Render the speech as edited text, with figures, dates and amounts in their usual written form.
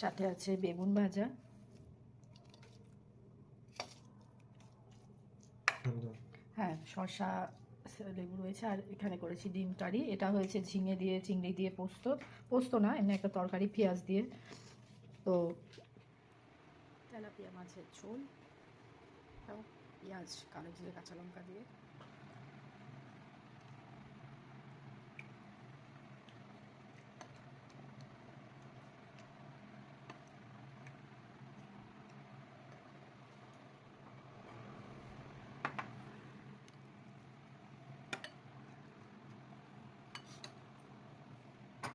সাথে আছে বেগুন ভাজা, হ্যাঁ শসা, লেবু রয়েছে, আর এখানে করেছি ডিম কারি। এটা হয়েছে ঝিঙে দিয়ে চিংড়ি দিয়ে পোস্ত, পোস্ত না এমনি একটা তরকারি পেঁয়াজ দিয়ে। তো তেলাপিয়া মাছের ঝোল, পেঁয়াজ কালো জিরে কাঁচা লঙ্কা দিয়ে